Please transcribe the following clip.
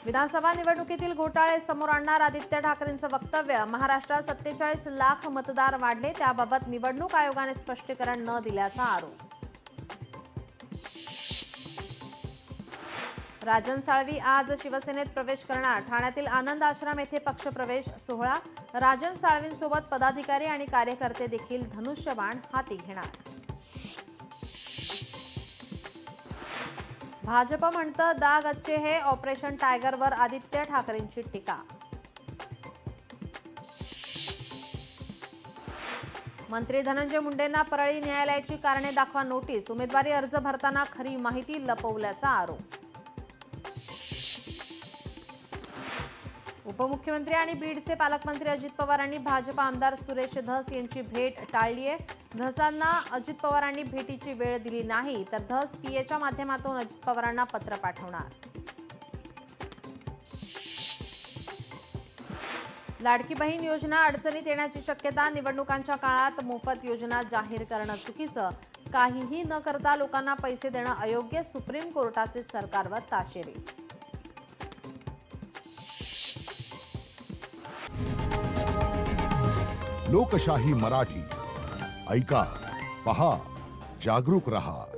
विधानसभा निवडणुकीतील घोटाळे समोर आणणार आदित्य ठाकरेंचं वक्तव्य। महाराष्ट्रात 47 लाख मतदार वाढले, त्याबाबत निवडणूक आयोगाने स्पष्टीकरण न दिल्याचा आरोप। राजन साळवी आज शिवसेनेत प्रवेश करणार। ठाण्यातील आनंद आश्रम येथे पक्षप्रवेश सोहळा। राजन साळवींसोबत पदाधिकारी आणि कार्यकर्ते देखील धनुष्यबाण हाती घेणार। भाजप म्हणतं दाग अच्छे हे। ऑपरेशन टायगरवर आदित्य ठाकरेंची टीका। मंत्री धनंजय मुंडेंना परळी न्यायालयाची कारणे दाखवा नोटीस। उमेदवारी अर्ज भरताना खरी माहिती लपवल्याचा आरोप। उपमुख्यमंत्री आणि बीडचे पालकमंत्री अजित पवारांनी भाजप आमदार सुरेश धस यांची भेट टाळली आहे। धसांना अजित पवारांनी भेटीची वेळ दिली नाही, तर धस पीएच्या माध्यमातून अजित पवारांना पत्र पाठवणार। लाडकी बहीण योजना अडचणीत येण्याची शक्यता। निवडणुकांच्या काळात मोफत योजना जाहीर करणं चुकीचं। काहीही न करता लोकांना पैसे देणं अयोग्य। सुप्रीम कोर्टाचे सरकारवर ताशेरे। लोकशाही मराठी ऐका, पहा, जागरूक रहा।